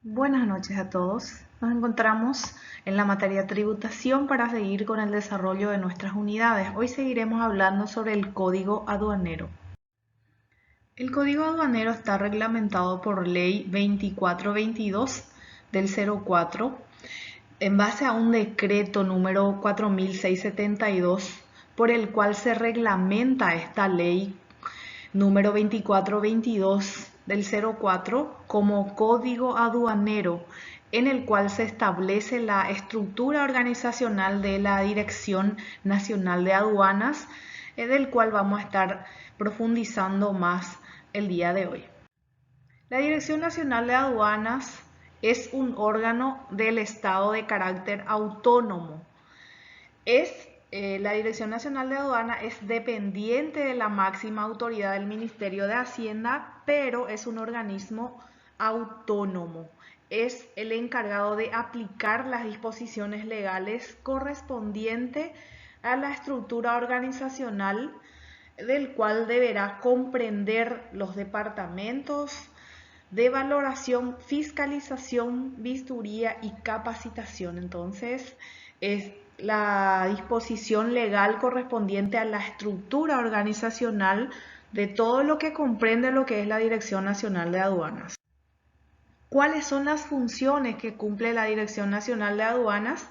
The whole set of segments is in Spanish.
Buenas noches a todos. Nos encontramos en la materia tributación para seguir con el desarrollo de nuestras unidades. Hoy seguiremos hablando sobre el código aduanero. El código aduanero está reglamentado por ley 2422 del 04 en base a un decreto número 4672 por el cual se reglamenta esta ley número 2422 del 04 como código aduanero, en el cual se establece la estructura organizacional de la Dirección Nacional de Aduanas, del cual vamos a estar profundizando más el día de hoy. La Dirección Nacional de Aduanas es un órgano del Estado de carácter autónomo. La Dirección Nacional de Aduana es dependiente de la máxima autoridad del Ministerio de Hacienda, pero es un organismo autónomo. Es el encargado de aplicar las disposiciones legales correspondientes a la estructura organizacional, del cual deberá comprender los departamentos de valoración, fiscalización, vistoría y capacitación. Entonces, es la disposición legal correspondiente a la estructura organizacional de todo lo que comprende lo que es la Dirección Nacional de Aduanas. ¿Cuáles son las funciones que cumple la Dirección Nacional de Aduanas?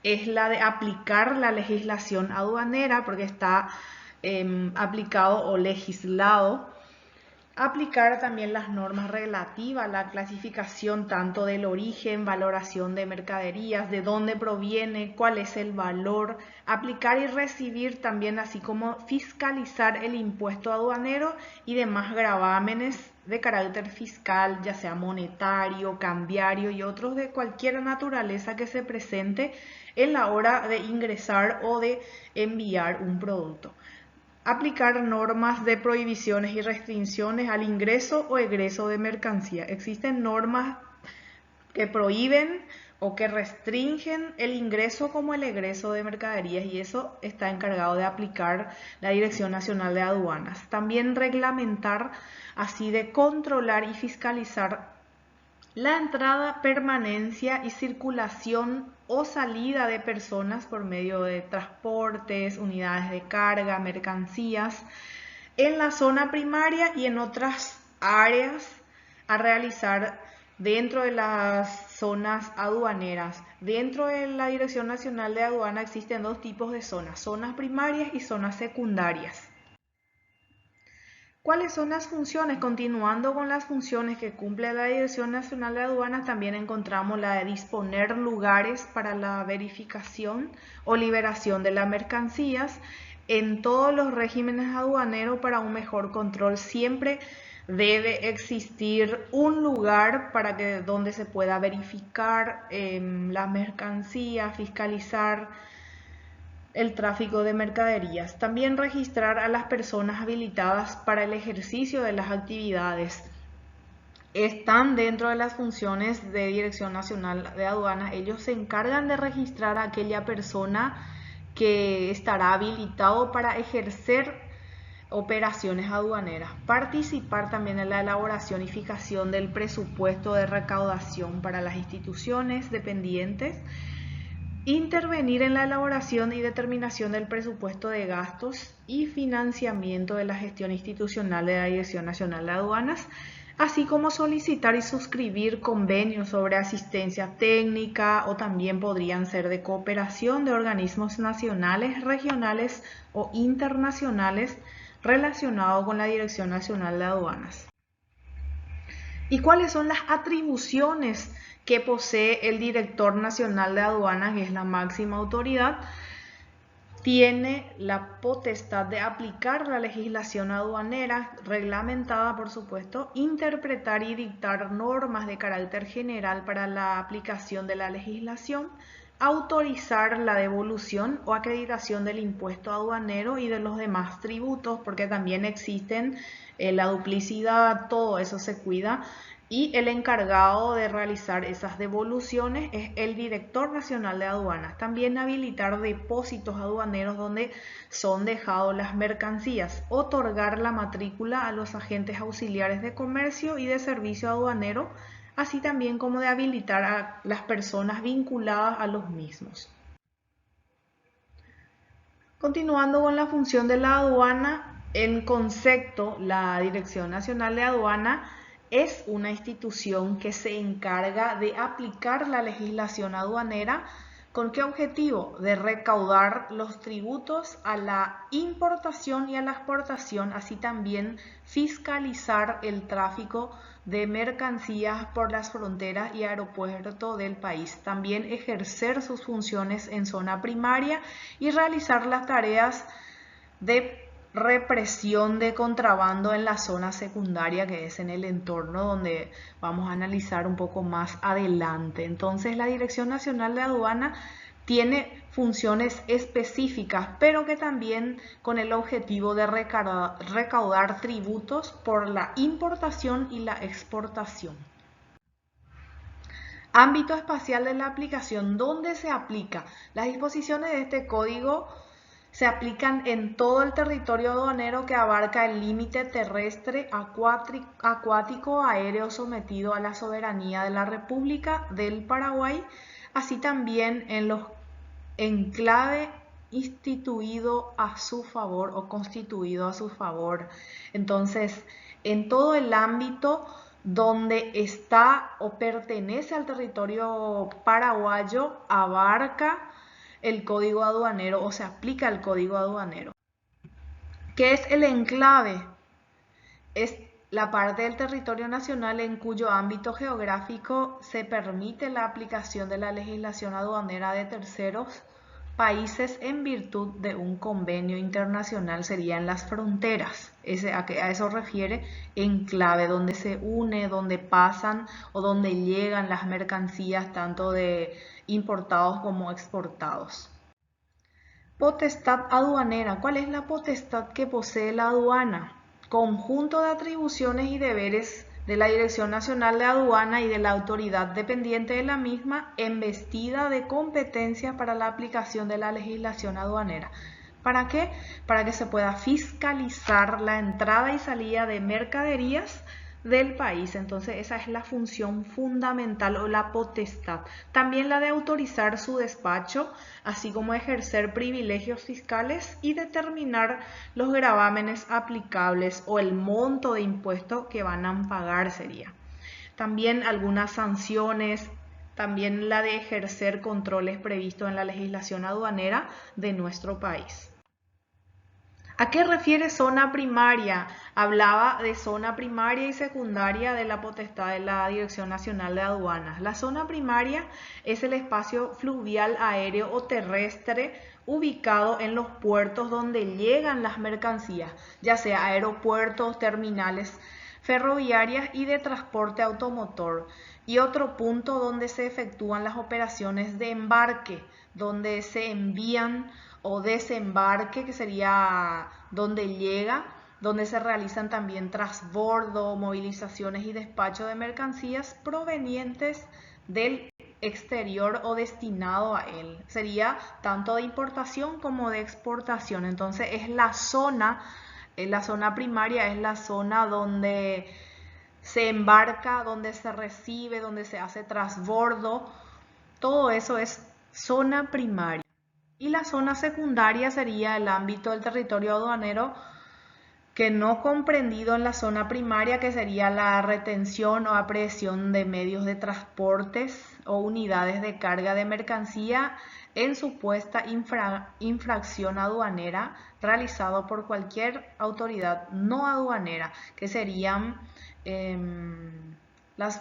Es la de aplicar la legislación aduanera, porque está aplicado o legislado. Aplicar también las normas relativas a la clasificación tanto del origen, valoración de mercaderías, de dónde proviene, cuál es el valor. Aplicar y recibir también, así como fiscalizar el impuesto aduanero y demás gravámenes de carácter fiscal, ya sea monetario, cambiario y otros de cualquier naturaleza que se presente en la hora de ingresar o de enviar un producto. Aplicar normas de prohibiciones y restricciones al ingreso o egreso de mercancía. Existen normas que prohíben o que restringen el ingreso como el egreso de mercaderías, y eso está encargado de aplicar la Dirección Nacional de Aduanas. También reglamentar, así de controlar y fiscalizar la entrada, permanencia y circulación o salida de personas por medio de transportes, unidades de carga, mercancías, en la zona primaria y en otras áreas a realizar dentro de las zonas aduaneras. Dentro de la Dirección Nacional de Aduana existen dos tipos de zonas primarias y zonas secundarias. ¿Cuáles son las funciones? Continuando con las funciones que cumple la Dirección Nacional de Aduanas, también encontramos la de disponer lugares para la verificación o liberación de las mercancías en todos los regímenes aduaneros para un mejor control. Siempre debe existir un lugar donde se pueda verificar las mercancías, fiscalizar el tráfico de mercaderías. También registrar a las personas habilitadas para el ejercicio de las actividades. Están dentro de las funciones de Dirección Nacional de Aduanas. Ellos se encargan de registrar a aquella persona que estará habilitado para ejercer operaciones aduaneras. Participar también en la elaboración y fijación del presupuesto de recaudación para las instituciones dependientes. Intervenir en la elaboración y determinación del presupuesto de gastos y financiamiento de la gestión institucional de la Dirección Nacional de Aduanas, así como solicitar y suscribir convenios sobre asistencia técnica, o también podrían ser de cooperación de organismos nacionales, regionales o internacionales relacionados con la Dirección Nacional de Aduanas. ¿Y cuáles son las atribuciones que posee el Director Nacional de Aduanas, que es la máxima autoridad? Tiene la potestad de aplicar la legislación aduanera, reglamentada por supuesto, interpretar y dictar normas de carácter general para la aplicación de la legislación, autorizar la devolución o acreditación del impuesto aduanero y de los demás tributos, porque también existen la duplicidad, todo eso se cuida. Y el encargado de realizar esas devoluciones es el Director Nacional de Aduanas. También habilitar depósitos aduaneros donde son dejadas las mercancías. Otorgar la matrícula a los agentes auxiliares de comercio y de servicio aduanero, así también como de habilitar a las personas vinculadas a los mismos. Continuando con la función de la aduana, en concepto, la Dirección Nacional de Aduana es una institución que se encarga de aplicar la legislación aduanera. ¿Con qué objetivo? De recaudar los tributos a la importación y a la exportación, así también fiscalizar el tráfico de mercancías por las fronteras y aeropuertos del país. También ejercer sus funciones en zona primaria y realizar las tareas de represión de contrabando en la zona secundaria, que es en el entorno donde vamos a analizar un poco más adelante. Entonces, la Dirección Nacional de Aduana tiene funciones específicas, pero que también con el objetivo de recaudar tributos por la importación y la exportación. Ámbito espacial de la aplicación. ¿Dónde se aplica? Las disposiciones de este código se aplican en todo el territorio aduanero que abarca el límite terrestre, acuático, aéreo sometido a la soberanía de la República del Paraguay, así también en los enclaves instituido a su favor o constituido a su favor. Entonces, en todo el ámbito donde está o pertenece al territorio paraguayo, abarca el código aduanero o se aplica el código aduanero. ¿Qué es el enclave? Es la parte del territorio nacional en cuyo ámbito geográfico se permite la aplicación de la legislación aduanera de terceros países en virtud de un convenio internacional, serían las fronteras. A eso refiere enclave, donde se une, donde pasan o donde llegan las mercancías tanto de importados como exportados. Potestad aduanera. ¿Cuál es la potestad que posee la aduana? Conjunto de atribuciones y deberes de la Dirección Nacional de Aduana y de la autoridad dependiente de la misma, embestida de competencia para la aplicación de la legislación aduanera. ¿Para qué? Para que se pueda fiscalizar la entrada y salida de mercaderías del país. Entonces esa es la función fundamental o la potestad. También la de autorizar su despacho, así como ejercer privilegios fiscales y determinar los gravámenes aplicables o el monto de impuesto que van a pagar sería. También algunas sanciones, también la de ejercer controles previstos en la legislación aduanera de nuestro país. ¿A qué refiere zona primaria? Hablaba de zona primaria y secundaria de la potestad de la Dirección Nacional de Aduanas. La zona primaria es el espacio fluvial, aéreo o terrestre ubicado en los puertos donde llegan las mercancías, ya sea aeropuertos, terminales ferroviarias y de transporte automotor. Y otro punto donde se efectúan las operaciones de embarque, donde se envían o desembarque, que sería donde llega, donde se realizan también transbordo, movilizaciones y despacho de mercancías provenientes del exterior o destinado a él. Sería tanto de importación como de exportación. Entonces es la zona primaria, es la zona donde se embarca, donde se recibe, donde se hace transbordo. Todo eso es zona primaria. Y la zona secundaria sería el ámbito del territorio aduanero que no comprendido en la zona primaria, que sería la retención o aprehensión de medios de transportes o unidades de carga de mercancía en supuesta infracción aduanera realizado por cualquier autoridad no aduanera, que serían los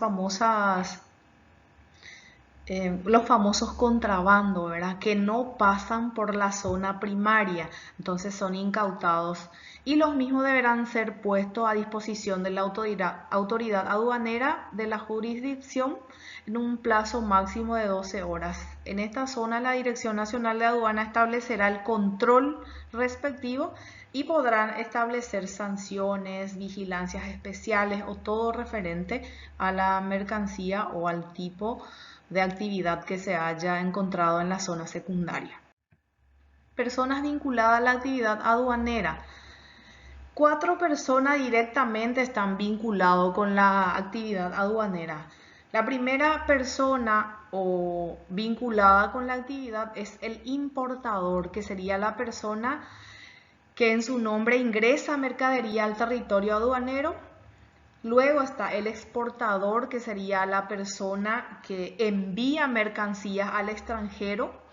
famosos contrabandos, ¿verdad? Que no pasan por la zona primaria, entonces son incautados y los mismos deberán ser puestos a disposición de la autoridad aduanera de la jurisdicción en un plazo máximo de 12 horas. En esta zona la Dirección Nacional de Aduana establecerá el control respectivo y podrán establecer sanciones, vigilancias especiales o todo referente a la mercancía o al tipo de actividad que se haya encontrado en la zona secundaria. Personas vinculadas a la actividad aduanera. 4 personas directamente están vinculadas con la actividad aduanera. La primera persona o vinculada con la actividad es el importador, que sería la persona que en su nombre ingresa mercadería al territorio aduanero. Luego está el exportador, que sería la persona que envía mercancías al extranjero.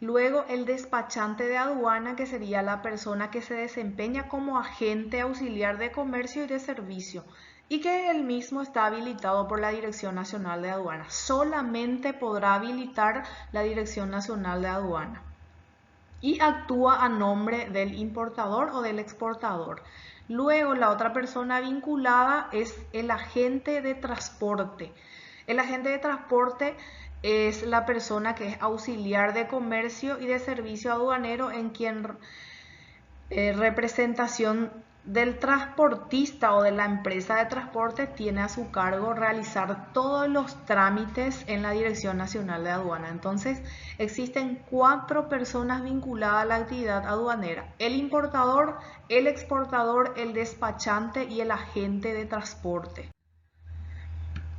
Luego el despachante de aduana, que sería la persona que se desempeña como agente auxiliar de comercio y de servicio y que él mismo está habilitado por la Dirección Nacional de Aduana. Solamente podrá habilitar la Dirección Nacional de Aduana y actúa a nombre del importador o del exportador. Luego, la otra persona vinculada es el agente de transporte. El agente de transporte es la persona que es auxiliar de comercio y de servicio aduanero en quien representación del transportista o de la empresa de transporte tiene a su cargo realizar todos los trámites en la Dirección Nacional de Aduana. Entonces, existen 4 personas vinculadas a la actividad aduanera: el importador, el exportador, el despachante y el agente de transporte.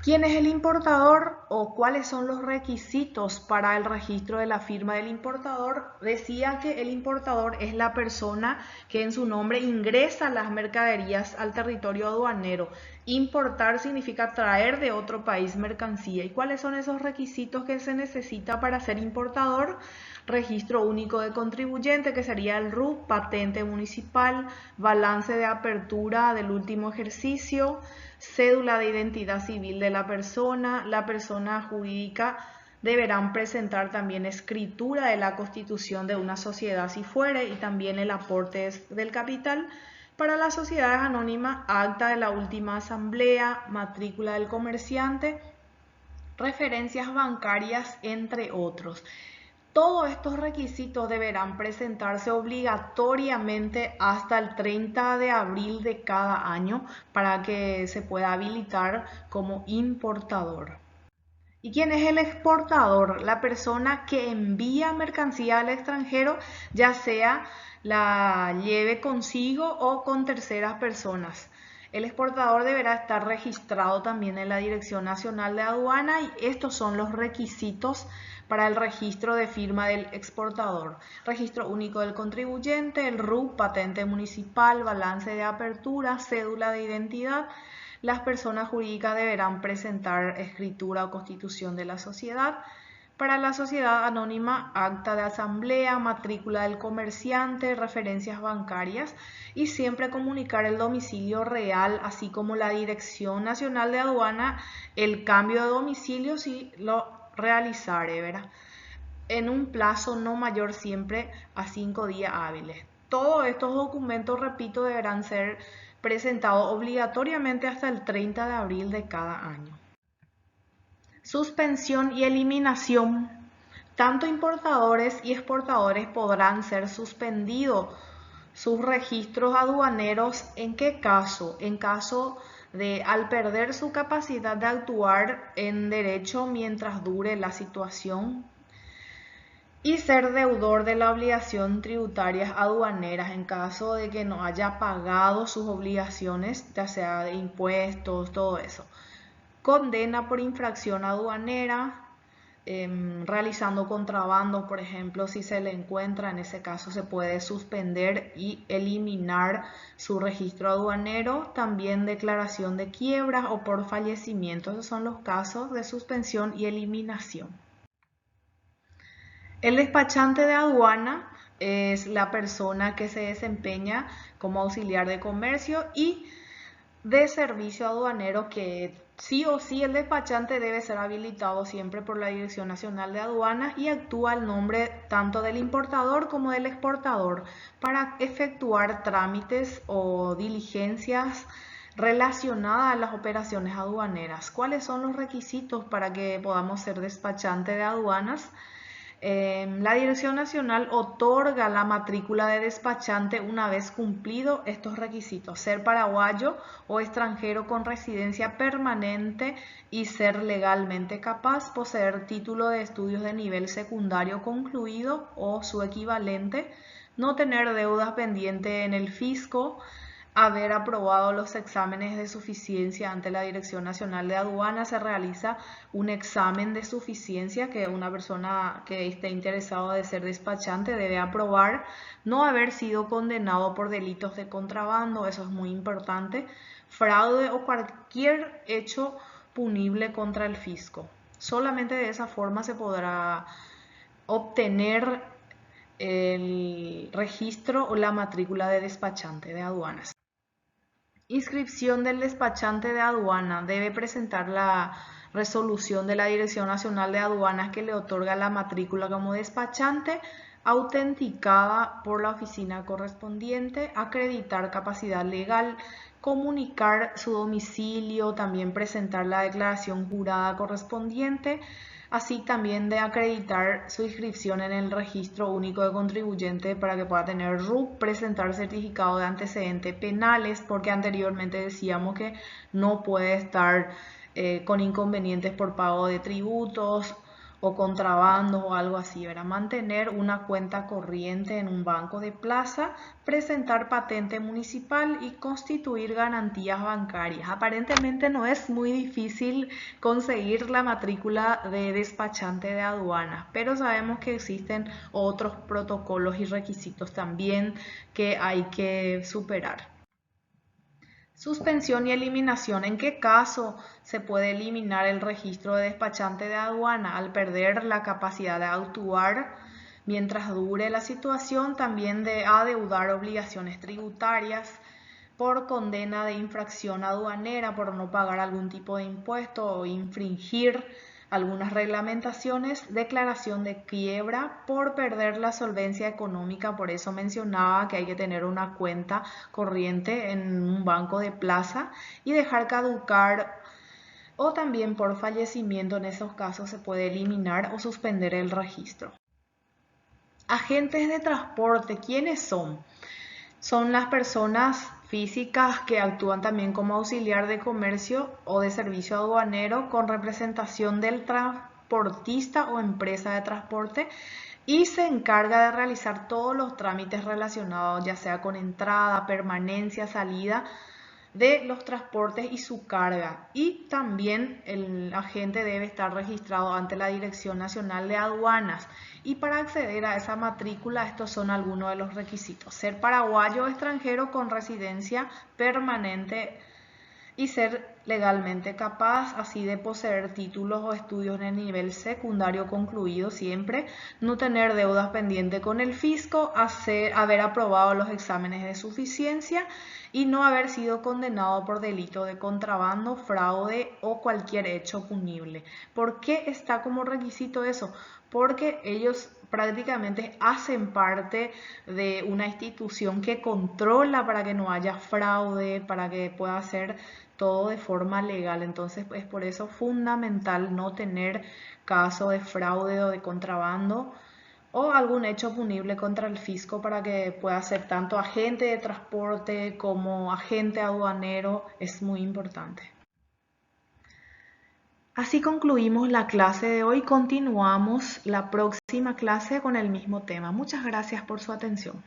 ¿Quién es el importador o cuáles son los requisitos para el registro de la firma del importador? Decía que el importador es la persona que en su nombre ingresa las mercaderías al territorio aduanero. Importar significa traer de otro país mercancía. ¿Y cuáles son esos requisitos que se necesita para ser importador? Registro único de contribuyente, que sería el RUC, patente municipal, balance de apertura del último ejercicio, cédula de identidad civil de la persona jurídica deberán presentar también escritura de la constitución de una sociedad si fuere y también el aporte del capital. Para las sociedades anónimas, acta de la última asamblea, matrícula del comerciante, referencias bancarias, entre otros. Todos estos requisitos deberán presentarse obligatoriamente hasta el 30 de abril de cada año para que se pueda habilitar como importador. ¿Y quién es el exportador? La persona que envía mercancía al extranjero, ya sea la lleve consigo o con terceras personas. El exportador deberá estar registrado también en la Dirección Nacional de Aduana y estos son los requisitos para el registro de firma del exportador: registro único del contribuyente, el RUC, patente municipal, balance de apertura, cédula de identidad. Las personas jurídicas deberán presentar escritura o constitución de la sociedad. Para la sociedad anónima, acta de asamblea, matrícula del comerciante, referencias bancarias y siempre comunicar el domicilio real, así como la Dirección Nacional de Aduana, el cambio de domicilio si lo realizare, ¿verdad? En un plazo no mayor siempre a 5 días hábiles. Todos estos documentos, repito, deberán ser presentados obligatoriamente hasta el 30 de abril de cada año. Suspensión y eliminación. Tanto importadores y exportadores podrán ser suspendidos sus registros aduaneros. ¿En qué caso? En caso de al perder su capacidad de actuar en derecho mientras dure la situación y ser deudor de las obligaciones tributarias aduaneras en caso de que no haya pagado sus obligaciones, ya sea de impuestos, todo eso. Condena por infracción aduanera, realizando contrabando, por ejemplo, si se le encuentra, en ese caso se puede suspender y eliminar su registro aduanero. También declaración de quiebra o por fallecimiento. Esos son los casos de suspensión y eliminación. El despachante de aduana es la persona que se desempeña como auxiliar de comercio y de servicio aduanero, que sí o sí el despachante debe ser habilitado siempre por la Dirección Nacional de Aduanas y actúa al nombre tanto del importador como del exportador para efectuar trámites o diligencias relacionadas a las operaciones aduaneras. ¿Cuáles son los requisitos para que podamos ser despachante de aduanas? La Dirección Nacional otorga la matrícula de despachante una vez cumplido estos requisitos: ser paraguayo o extranjero con residencia permanente y ser legalmente capaz, poseer título de estudios de nivel secundario concluido o su equivalente, no tener deudas pendientes en el fisco, haber aprobado los exámenes de suficiencia ante la Dirección Nacional de Aduanas. Se realiza un examen de suficiencia que una persona que esté interesado de ser despachante debe aprobar. No haber sido condenado por delitos de contrabando, eso es muy importante, fraude o cualquier hecho punible contra el fisco. Solamente de esa forma se podrá obtener el registro o la matrícula de despachante de aduanas. Inscripción del despachante de aduana. Debe presentar la resolución de la Dirección Nacional de Aduanas que le otorga la matrícula como despachante, autenticada por la oficina correspondiente, acreditar capacidad legal, comunicar su domicilio, también presentar la declaración jurada correspondiente, así también de acreditar su inscripción en el Registro Único de Contribuyentes para que pueda tener RUC, presentar certificado de antecedentes penales, porque anteriormente decíamos que no puede estar con inconvenientes por pago de tributos o contrabando o algo así, ¿verdad? Mantener una cuenta corriente en un banco de plaza, presentar patente municipal y constituir garantías bancarias. Aparentemente no es muy difícil conseguir la matrícula de despachante de aduanas, pero sabemos que existen otros protocolos y requisitos también que hay que superar. Suspensión y eliminación. ¿En qué caso se puede eliminar el registro de despachante de aduana? Al perder la capacidad de actuar mientras dure la situación, también de adeudar obligaciones tributarias por condena de infracción aduanera, por no pagar algún tipo de impuesto o infringir algunas reglamentaciones, declaración de quiebra por perder la solvencia económica. Por eso mencionaba que hay que tener una cuenta corriente en un banco de plaza y dejar caducar, o también por fallecimiento. En esos casos se puede eliminar o suspender el registro. Agentes de transporte, ¿quiénes son? Son las personas físicas que actúan también como auxiliar de comercio o de servicio aduanero con representación del transportista o empresa de transporte, y se encarga de realizar todos los trámites relacionados ya sea con entrada, permanencia, salida de los transportes y su carga. Y también el agente debe estar registrado ante la Dirección Nacional de Aduanas. Y para acceder a esa matrícula, estos son algunos de los requisitos: ser paraguayo o extranjero con residencia permanente y ser legalmente capaz, así de poseer títulos o estudios en el nivel secundario concluido siempre, no tener deudas pendientes con el fisco, haber aprobado los exámenes de suficiencia y no haber sido condenado por delito de contrabando, fraude o cualquier hecho punible. ¿Por qué está como requisito eso? Porque ellos prácticamente hacen parte de una institución que controla para que no haya fraude, para que pueda ser todo de forma legal. Entonces es por eso fundamental no tener caso de fraude o de contrabando o algún hecho punible contra el fisco, para que pueda ser tanto agente de transporte como agente aduanero. Es muy importante. Así concluimos la clase de hoy. Continuamos la próxima clase con el mismo tema. Muchas gracias por su atención.